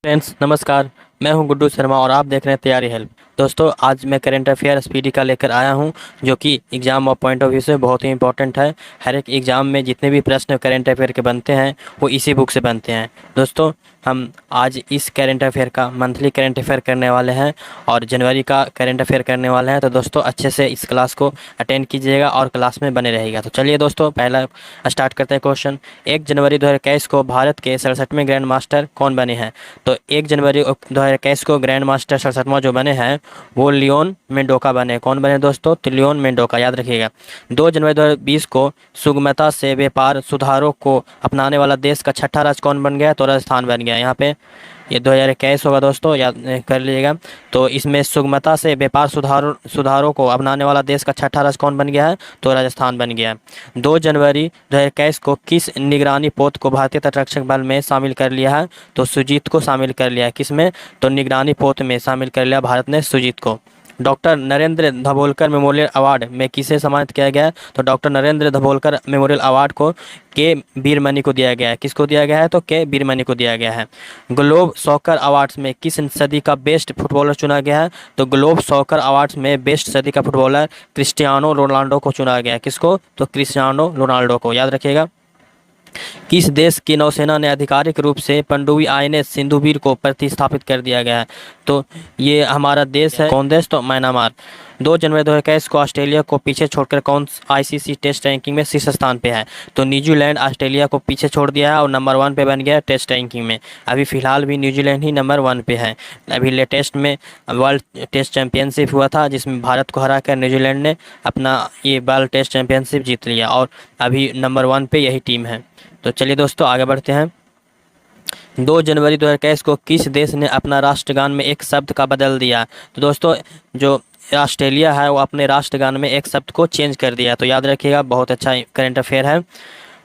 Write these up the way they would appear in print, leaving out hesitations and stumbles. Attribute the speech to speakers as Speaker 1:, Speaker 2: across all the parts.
Speaker 1: Friends नमस्कार। मैं हूं गुड्डू शर्मा और आप देख रहे हैं तैयारी हेल्प। दोस्तों आज मैं करंट अफेयर स्पीडी का लेकर आया हूं जो कि एग्जाम और पॉइंट ऑफ व्यू से बहुत ही इंपॉर्टेंट है। हर एक एग्जाम में जितने भी प्रश्न करंट अफेयर के बनते हैं वो इसी बुक से बनते हैं। दोस्तों हम आज इस करंट अफेयर का मंथली करंट अफेयर करने वाले हैं और जनवरी का करंट अफेयर करने वाले हैं। तो दोस्तों अच्छे से इस क्लास को अटेंड कीजिएगा और क्लास में बने रहिएगा। तो चलिए दोस्तों पहला स्टार्ट करते हैं क्वेश्चन। 1 जनवरी 2021 को भारत के 67वें ग्रैंड मास्टर कौन बने हैं? तो 1 जनवरी 2021 को ग्रैंड मास्टर 67वां जो बने हैं वो लियोन मेंडोका बने। कौन बने दोस्तों? तो लियोन मेंडोका, याद रखिएगा। 2 जनवरी 2020 को सुगमता से व्यापार सुधारों को अपनाने वाला देश का छठा राज्य कौन बन गया? तो राजस्थान बन गया। यहाँ पे ये 2021 होगा दोस्तों, याद कर लीजिएगा। तो इसमें सुगमता से व्यापार सुधारों को अपनाने वाला देश का छठा राज्य कौन बन गया है? तो राजस्थान बन गया। 2 जनवरी 2021 को किस निगरानी पोत को भारतीय तटरक्षक बल में शामिल कर लिया है? तो सुजीत को शामिल कर लिया है। किसमें? तो निगरानी पोत में शामिल कर लिया भारत ने सुजीत को। Doctor Narendra Dabholkar memorial award में किसे सम्मानित किया गया है? तो doctor Narendra Dabholkar memorial award को के वीरमणि को दिया गया है। किसको दिया गया है? तो के वीरमणि को दिया गया है। ग्लोब सॉकर अवार्ड्स में किस सदी का बेस्ट फुटबॉलर चुना गया है? तो ग्लोब सॉकर अवार्ड्स में बेस्ट सदी का फुटबॉलर क्रिस्टियानो रोनाल्डो को चुना गया है। किसको? तो क्रिस्टियानो रोनाल्डो को, याद रखिएगा। किस देश की नौसेना ने आधिकारिक रूप से पनडुब्बी आईएनएस सिंधुवीर को प्रतिस्थापित कर दिया गया है? तो ये हमारा देश है। कौन देश? तो म्यांमार। 2 जनवरी 2021 को ऑस्ट्रेलिया को पीछे छोड़कर कौन आईसीसी टेस्ट रैंकिंग में शीर्ष स्थान पे है? तो न्यूजीलैंड ऑस्ट्रेलिया को पीछे छोड़ दिया है और नंबर 1 पे बन गया है टेस्ट रैंकिंग में। अभी फ़िलहाल भी न्यूजीलैंड ही नंबर 1 पे है। अभी लेटेस्ट में वर्ल्ड टेस्ट चैंपियनशिप हुआ था जिसमें भारत को हराकर न्यूजीलैंड ने अपना ये वर्ल्ड टेस्ट चैंपियनशिप जीत लिया और अभी नंबर 1 पे यही टीम है। तो चलिए दोस्तों आगे बढ़ते हैं। 2 जनवरी 2021 को किस देश ने अपना राष्ट्रगान में एक शब्द का बदल दिया? तो दोस्तों जो ऑस्ट्रेलिया है वो अपने राष्ट्रगान में एक शब्द को चेंज कर दिया। तो याद रखिएगा, बहुत अच्छा करंट अफेयर है।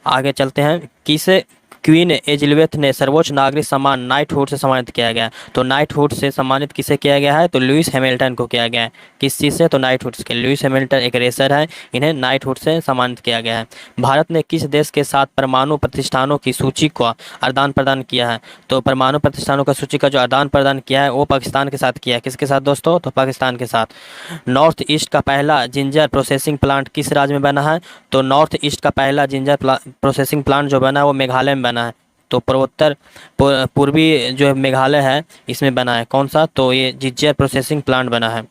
Speaker 1: आगे चलते हैं। किसे क्वीन एलिजाबेथ ने सर्वोच्च नागरिक सम्मान नाइटहुड से सम्मानित किया गया? तो नाइटहुड से सम्मानित किसे किया गया है? तो लुइस हैमिल्टन को किया गया है। किस चीज़ से? तो नाइटहुड से। लुइस हैमिल्टन एक रेसर है, इन्हें नाइटहुड से सम्मानित किया गया है। भारत ने किस देश के साथ परमाणु प्रतिष्ठानों की सूची का आदान प्रदान किया है? तो परमाणु प्रतिष्ठानों का सूची का जो आदान प्रदान किया है वो पाकिस्तान के साथ किया है। किसके साथ दोस्तों? तो पाकिस्तान के साथ। नॉर्थ ईस्ट का पहला जिंजर प्रोसेसिंग प्लांट किस राज्य में बना है? तो नॉर्थ ईस्ट का पहला जिंजर प्रोसेसिंग प्लांट जो बना है वो मेघालय में बना है। तो पूर्वी जो मेघालय है इसमें बना है। कौन सा? तो ये जिंजर प्रोसेसिंग प्लांट बना है।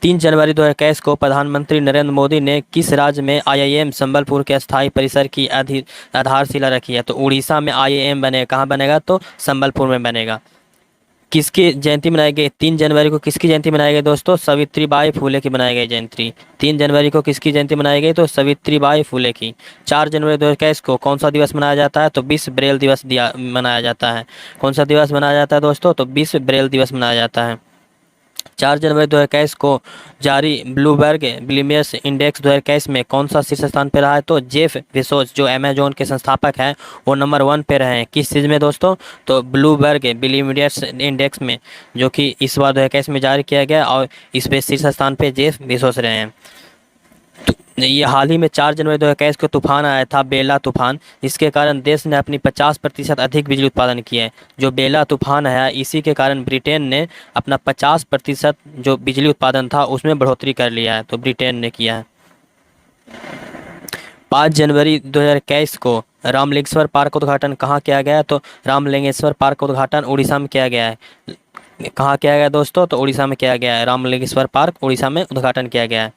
Speaker 1: 3 जनवरी 2021 को प्रधानमंत्री नरेंद्र मोदी ने किस राज्य में आईआईएम संबलपुर के अस्थायी परिसर की आधारशिला रखी है? तो उड़ीसा में आईआईएम बनेगा। कहाँ बनेगा? तो संबलपुर में बनेगा। किसकी जयंती मनाई गई 3 जनवरी को? किसकी जयंती मनाई गई दोस्तों? सावित्रीबाई फुले की मनाई गई जयंती। 3 जनवरी को किसकी जयंती मनाई गई? तो सावित्रीबाई फुले की। 4 जनवरी 2021 को कौन सा दिवस मनाया जाता है? तो विश्व ब्रेल दिवस मनाया जाता है। कौन सा दिवस मनाया जाता है दोस्तों? तो विश्व ब्रेल दिवस मनाया जाता है। 4 जनवरी 2021 को जारी ब्लूमबर्ग बिलियनियर्स इंडेक्स 2021 में कौन सा शीर्ष स्थान पर रहा है? तो जेफ बेजोस जो अमेजोन के संस्थापक हैं वो नंबर 1 पे रहे हैं। किस चीज़ में दोस्तों? तो ब्लूमबर्ग बिलियनियर्स इंडेक्स में, जो कि इस बार 2021 में जारी किया गया और इस पे शीर्ष स्थान पे जेफ बेजोस रहे हैं। ये हाल ही में 4 जनवरी 2021 को तूफान आया था, बेला तूफान, जिसके कारण देश ने अपनी 50% अधिक बिजली उत्पादन किया है। जो बेला तूफान आया इसी के कारण ब्रिटेन ने अपना 50% जो बिजली उत्पादन था उसमें बढ़ोतरी कर लिया है। तो ब्रिटेन ने किया है। 5 जनवरी 2021 को रामलिंगेश्वर पार्क का उद्घाटन कहाँ किया गया है? तो रामलिंगेश्वर पार्क का उद्घाटन उड़ीसा में किया गया है। कहाँ किया गया दोस्तों? तो उड़ीसा में किया गया है। रामलिंगेश्वर पार्क उड़ीसा में उद्घाटन किया गया है।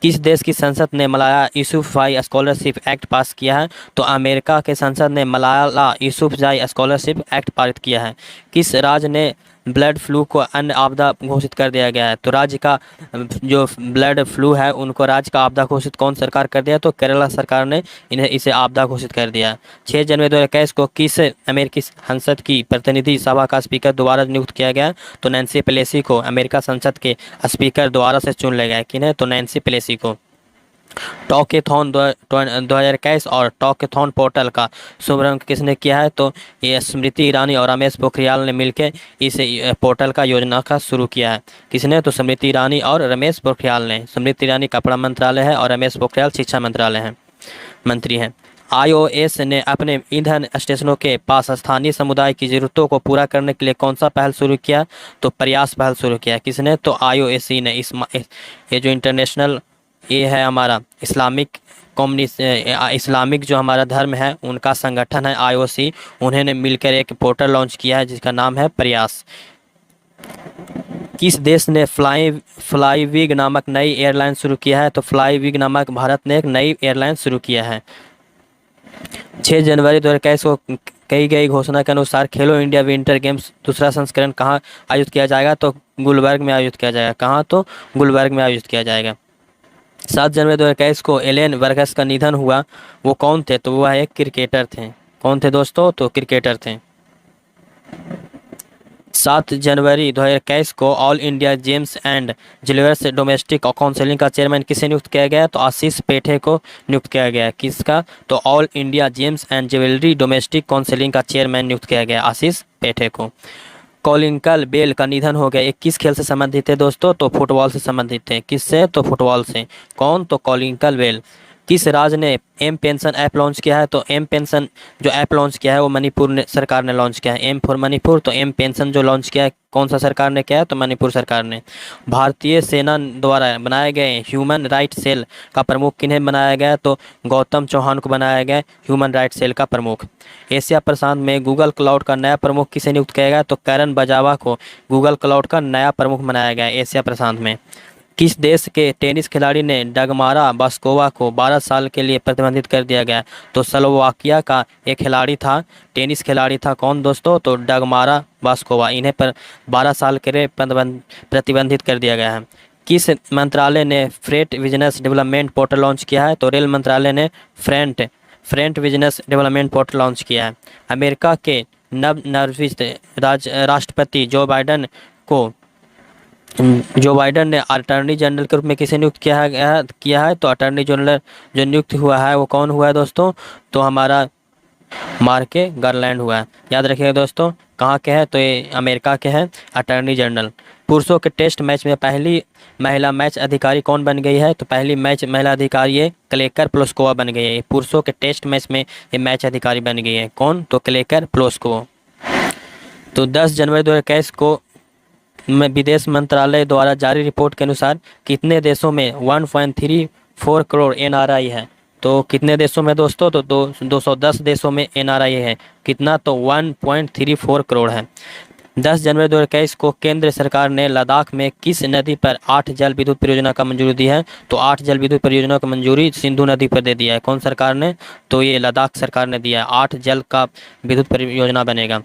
Speaker 1: किस देश की संसद ने मलाला यूसुफजाई स्कॉलरशिप एक्ट पास किया है? तो अमेरिका के संसद ने मलाला यूसुफजाई स्कॉलरशिप एक्ट पारित किया है। किस राज्य ने ब्लड फ्लू को अन्य आपदा घोषित कर दिया गया है? तो राज्य का जो ब्लड फ्लू है उनको राज्य का आपदा घोषित कौन सरकार कर दिया? तो केरला सरकार ने इसे आपदा घोषित कर दिया। 6 जनवरी 2021 को किस अमेरिकी संसद की प्रतिनिधि सभा का स्पीकर दोबारा नियुक्त किया गया? तो नैन्सी पेलोसी को अमेरिका संसद के स्पीकर दोबारा से चुन लिया गया। किन्हें? तो नैन्सी पेलोसी को। टॉकेथॉन 2021 और टॉकेथॉन पोर्टल का शुभारंभ किसने किया है? तो ये स्मृति ईरानी और रमेश पोखरियाल ने मिलकर इस पोर्टल का योजना का शुरू किया है। किसने? तो स्मृति ईरानी और रमेश पोखरियाल ने। स्मृति ईरानी कपड़ा मंत्रालय है और रमेश पोखरियाल शिक्षा मंत्रालय है मंत्री हैं। आईओएस ने अपने ईंधन स्टेशनों के पास स्थानीय समुदाय की ज़रूरतों को पूरा करने के लिए कौन सा पहल शुरू किया? तो प्रयास पहल शुरू किया। किसने? तो आईओएस ने। ये जो इंटरनेशनल ये है हमारा इस्लामिक कम्युनिस्ट इस्लामिक जो हमारा धर्म है उनका संगठन है आईओसी, उन्होंने मिलकर एक पोर्टल लॉन्च किया है जिसका नाम है प्रयास। किस देश ने फ्लाईविग नामक नई एयरलाइन शुरू किया है? तो फ्लाईविग नामक भारत ने एक नई एयरलाइन शुरू किया है। 6 जनवरी 2021 को कही गई घोषणा के अनुसार खेलो इंडिया विंटर गेम्स दूसरा संस्करण कहाँ आयोजित किया जाएगा? तो गुलबर्ग में आयोजित किया जाएगा। कहाँ? तो गुलबर्ग में आयोजित किया जाएगा। 7 जनवरी 2021 को एलेन वर्गस का निधन हुआ। वो कौन थे? तो वह एक क्रिकेटर थे। कौन थे दोस्तों? तो क्रिकेटर थे। 7 जनवरी 2021 को all India James and jewellers domestic council का चेयरमैन किसे नियुक्त किया गया? तो आशीष पेठे को नियुक्त किया गया। किसका? तो all India James and jewellery domestic council का चेयरमैन नियुक्त किया गया आशीष पेठे को। कॉलिंकल बेल का निधन हो गया। एक किस खेल से संबंधित है दोस्तों? तो फुटबॉल से संबंधित है। किससे? तो फुटबॉल से। कौन? तो कॉलिंकल बेल। किस राज्य ने एम पेंशन ऐप लॉन्च किया है? तो एम पेंशन जो ऐप लॉन्च किया है वो मणिपुर ने सरकार ने लॉन्च किया है। M for Manipur. तो एम पेंशन जो लॉन्च किया है कौन सा सरकार ने किया है? तो मणिपुर सरकार ने। भारतीय सेना द्वारा बनाए गए ह्यूमन राइट सेल का प्रमुख किन्हें बनाया गया? तो गौतम चौहान को बनाया गया ह्यूमन राइट सेल का प्रमुख। एशिया प्रशांत में गूगल क्लाउड का नया प्रमुख किसे नियुक्त किया गया? तो करन बजावा को गूगल क्लाउड का नया प्रमुख बनाया गया एशिया प्रशांत में। किस देश के टेनिस खिलाड़ी ने डगमारा बास्कोवा को 12 साल के लिए प्रतिबंधित कर दिया गया? तो स्लोवाकिया का एक खिलाड़ी था, टेनिस खिलाड़ी था। कौन दोस्तों? तो डगमारा बास्कोवा। इन्हें पर 12 साल के लिए प्रतिबंधित कर दिया गया है। किस मंत्रालय ने freight business development portal launch किया है? तो रेल मंत्रालय ने freight business development portal launch किया है। अमेरिका के नवनिर्वाचित राष्ट्रपति जो बाइडन ने अटॉर्नी जनरल के रूप में किसे नियुक्त किया है? तो अटॉर्नी जनरल जो नियुक्त हुआ है वो कौन हुआ है दोस्तों? तो हमारा मार्के गारलैंड हुआ है। याद रखिएगा दोस्तों, कहाँ के हैं? तो ये अमेरिका के हैं अटॉर्नी जनरल। पुरुषों के टेस्ट मैच में पहली महिला मैच अधिकारी कौन बन गई है? तो पहली मैच महिला अधिकारी ये क्लेकर प्लोस्कोवा बन गई है। पुरुषों के टेस्ट मैच में ये मैच अधिकारी बन गई है। कौन? तो क्लेकर प्लोस्कोवा। तो 10 जनवरी 2021 को विदेश मंत्रालय द्वारा जारी रिपोर्ट के अनुसार कितने देशों में 1.34 करोड़ एनआरआई है? तो कितने देशों में दोस्तों? तो 210 देशों में एनआरआई है। कितना? तो 1.34 करोड़ है। 10 जनवरी 2021 को केंद्र सरकार ने लद्दाख में किस नदी पर 8 जल विद्युत परियोजना का मंजूरी दी है? तो 8 जल विद्युत परियोजना का मंजूरी सिंधु नदी पर दे दिया है। कौन सरकार ने? तो ये लद्दाख सरकार ने दिया है। 8 जल का विद्युत परियोजना बनेगा।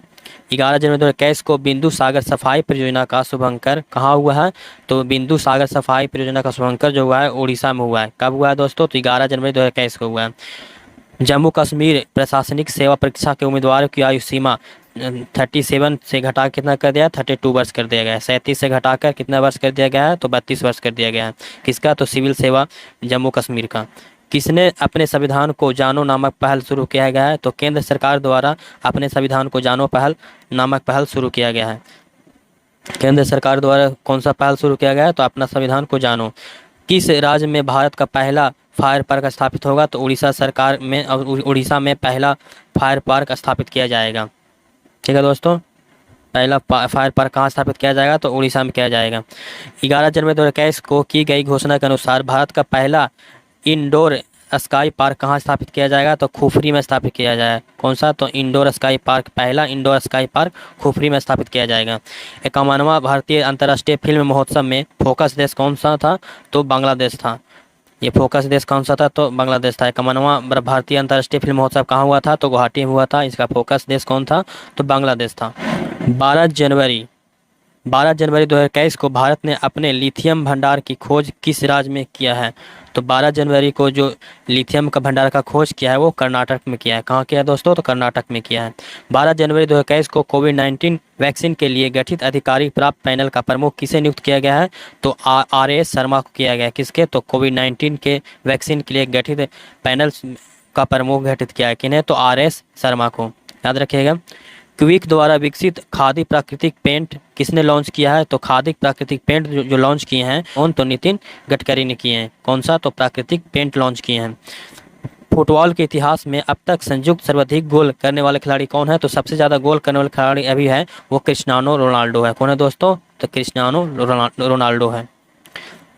Speaker 1: 11 जनवरी 2021 को बिंदु सागर सफाई परियोजना का शुभारंभ कहाँ हुआ है? तो बिंदु सागर सफाई परियोजना का शुभारंभ जो हुआ है उड़ीसा में हुआ है। कब हुआ है दोस्तों? तो 11 जनवरी 2021 को हुआ है। जम्मू कश्मीर प्रशासनिक सेवा परीक्षा के उम्मीदवारों की आयु सीमा 37 से घटा कितना कर दिया? 32 वर्ष कर दिया गया है। 37 से घटाकर कितना वर्ष कर दिया गया है? तो 32 वर्ष कर दिया गया है। किसका? तो सिविल सेवा जम्मू कश्मीर का। किसने अपने संविधान को जानो नामक पहल शुरू किया गया है? तो केंद्र सरकार द्वारा अपने संविधान को जानो नामक पहल शुरू किया गया है। केंद्र सरकार द्वारा कौन सा पहल शुरू किया गया है? तो अपना संविधान को जानो। किस राज्य में भारत का पहला फायर पार्क स्थापित होगा? तो उड़ीसा में पहला फायर पार्क स्थापित किया जाएगा। ठीक है दोस्तों, पहला फायर पार्क कहाँ स्थापित किया जाएगा? तो उड़ीसा में किया जाएगा। 11 जनवरी 2021 को की गई घोषणा के अनुसार भारत का पहला इंडोर स्काई पार्क कहाँ स्थापित किया जाएगा? तो खुफरी में स्थापित किया जाएगा। कौन सा? तो इंडोर स्काई पार्क, पहला इंडोर स्काई पार्क खुफरी में स्थापित किया जाएगा। 51वां भारतीय अंतर्राष्ट्रीय फिल्म महोत्सव में फोकस देश कौन सा था? तो बांग्लादेश था। ये फोकस देश कौन सा था? तो बांग्लादेश था। 51वां भारतीय अंतर्राष्ट्रीय फिल्म महोत्सव कहाँ हुआ था? तो गुवाहाटी में हुआ था। इसका फोकस देश कौन था? तो बांग्लादेश था। 12 जनवरी 2021 को भारत ने अपने लिथियम भंडार की खोज किस राज्य में किया है? तो 12 जनवरी को जो लिथियम का भंडार का खोज किया है वो कर्नाटक में किया है। कहाँ किया है दोस्तों? तो कर्नाटक में किया है। 12 जनवरी 2021 को कोविड-19 वैक्सीन के लिए गठित अधिकारी प्राप्त पैनल का प्रमुख किसे नियुक्त किया गया है? तो आर.एस. शर्मा को किया गया। किसके? तो कोविड-19 के वैक्सीन के लिए गठित पैनल का प्रमुख गठित किया है। किन्हें? तो आर.एस. शर्मा को। याद रखिएगा। क्विक द्वारा विकसित खादी प्राकृतिक पेंट किसने लॉन्च किया है? तो खादी प्राकृतिक पेंट जो लॉन्च किए हैं कौन? तो नितिन गडकरी ने किए हैं। कौन सा? तो प्राकृतिक पेंट लॉन्च किए हैं। फुटबॉल के इतिहास में अब तक संयुक्त सर्वाधिक गोल करने वाले खिलाड़ी कौन है? तो सबसे ज़्यादा गोल करने वाले खिलाड़ी अभी है वो क्रिस्टियानो रोनाल्डो है। कौन है दोस्तों? तो क्रिस्टियानो रोनाल्डो है।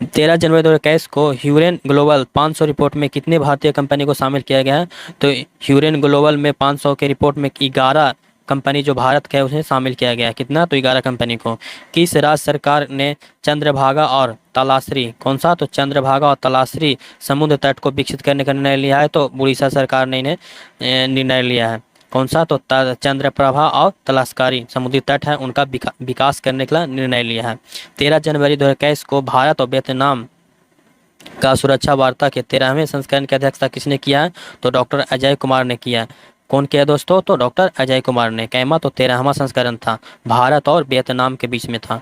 Speaker 1: 13 जनवरी 2021 को ह्यूरेन ग्लोबल 500 रिपोर्ट में कितने भारतीय कंपनी को शामिल किया गया है? तो ह्यूरेन ग्लोबल में 500 के रिपोर्ट में 11 कंपनी जो भारत का है उसे शामिल किया गया है। कितना? तो 11 कंपनी को। किस राज्य सरकार ने चंद्रभागा और तलासरी, कौन सा? तो चंद्रभागा और तलासरी समुद्र तट को विकसित करने का निर्णय लिया है? तो उड़ीसा सरकार ने इन्हें निर्णय लिया है। कौन सा? तो चंद्रप्रभा और तलास्कारी समुद्री तट है उनका विकास करने का निर्णय लिया है। 13 जनवरी 2021 को भारत और वियतनाम का सुरक्षा वार्ता के 13वें संस्करण की अध्यक्षता किसने किया है? तो डॉक्टर अजय कुमार ने किया। कौन किया दोस्तों? तो डॉक्टर अजय कुमार ने। कैमा? तो 13वां संस्करण था, भारत और वियतनाम के बीच में था।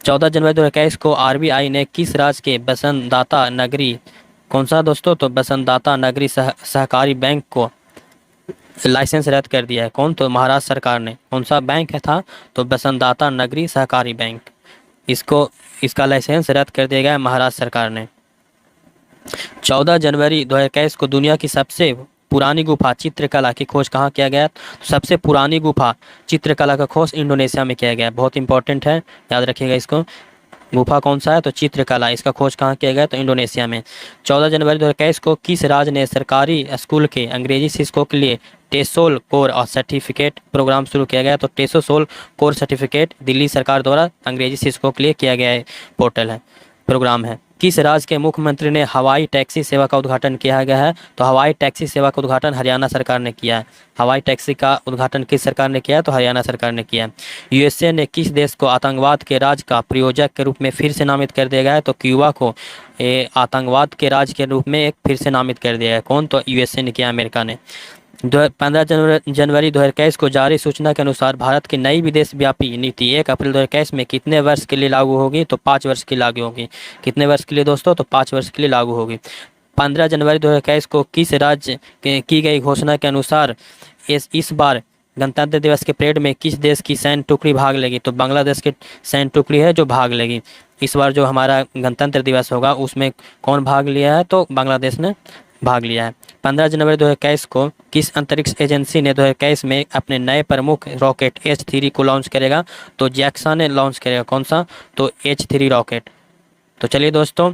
Speaker 1: 14 जनवरी 2021 को आरबीआई ने किस राज्य के वसंतदाता नगरी, कौन सा दोस्तों? तो वसंतदाता नगरी सहकारी बैंक को लाइसेंस रद्द कर दिया है। कौन? तो महाराष्ट्र सरकार ने। कौन सा बैंक है था? तो वसंतदाता नगरी सहकारी बैंक। इसका लाइसेंस रद्द कर दिया गया महाराष्ट्र सरकार ने। 14 जनवरी 2021 को दुनिया की सबसे पुरानी गुफा चित्रकला की खोज कहाँ किया गया? तो सबसे पुरानी गुफा चित्रकला का खोज इंडोनेशिया में किया गया। बहुत इंपॉर्टेंट है, याद रखिएगा इसको। गुफा कौन सा है? तो चित्रकला। इसका खोज कहाँ किया गया? तो इंडोनेशिया में। 14 जनवरी 2021 को किस राज्य ने सरकारी स्कूल के अंग्रेजी शिक्षकों के लिए टेसोल कोर और सर्टिफिकेट प्रोग्राम शुरू किया गया? तो टेसोल कोर सर्टिफिकेट दिल्ली सरकार द्वारा अंग्रेजी शिक्षकों के लिए किया गया पोर्टल है, प्रोग्राम है। किस राज्य के मुख्यमंत्री ने हवाई टैक्सी सेवा का उद्घाटन किया गया है? तो हवाई टैक्सी सेवा का उद्घाटन हरियाणा सरकार ने किया है। हवाई टैक्सी का उद्घाटन किस सरकार ने किया है? तो हरियाणा सरकार ने किया। यूएसए ने किस देश को आतंकवाद के राज्य का प्रायोजक के रूप में फिर से नामित कर दिया गया है? तो क्यूबा को आतंकवाद के राज्य के रूप में एक फिर से नामित कर दिया है। कौन? तो यूएसए ने किया, अमेरिका ने। 15 जनवरी 2021 को जारी सूचना के अनुसार भारत की नई विदेश व्यापी नीति 1 अप्रैल 2021 में कितने वर्ष के लिए लागू होगी? तो 5 वर्ष की लागू होगी। कितने वर्ष के लिए दोस्तों? तो 5 वर्ष के लिए लागू होगी। 15 जनवरी 2021 को किस राज्य की गई घोषणा के अनुसार इस बार गणतंत्र दिवस के परेड में किस देश की सैन्य टुकड़ी भाग लेगी? तो बांग्लादेश की सैन्य टुकड़ी है जो भाग लेगी। इस बार जो हमारा गणतंत्र दिवस होगा उसमें कौन भाग लिया है? तो बांग्लादेश ने भाग लिया है। 15 जनवरी 2021 को किस अंतरिक्ष एजेंसी ने 2021 में अपने नए प्रमुख रॉकेट H3 को लॉन्च करेगा? तो जैक्सा ने लॉन्च करेगा। कौन सा? तो H3 रॉकेट। तो चलिए दोस्तों,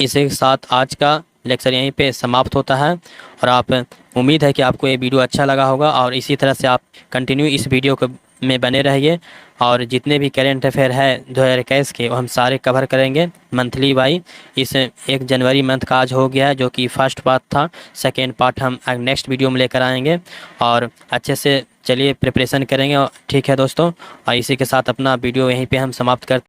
Speaker 1: इसी के साथ आज का लेक्चर यहीं पे समाप्त होता है और आप उम्मीद है कि आपको ये वीडियो अच्छा लगा होगा और इसी तरह से आप कंटिन्यू इस वीडियो को में बने रहिए और जितने भी करेंट अफेयर है 2021 के वो हम सारे कवर करेंगे मंथली वाई। इस 1 जनवरी मंथ का आज हो गया है जो कि फर्स्ट पार्ट था। सेकेंड पार्ट हम नेक्स्ट वीडियो में लेकर आएंगे और अच्छे से चलिए प्रिपरेशन करेंगे। ठीक है दोस्तों, और इसी के साथ अपना वीडियो यहीं पे हम समाप्त करते हैं।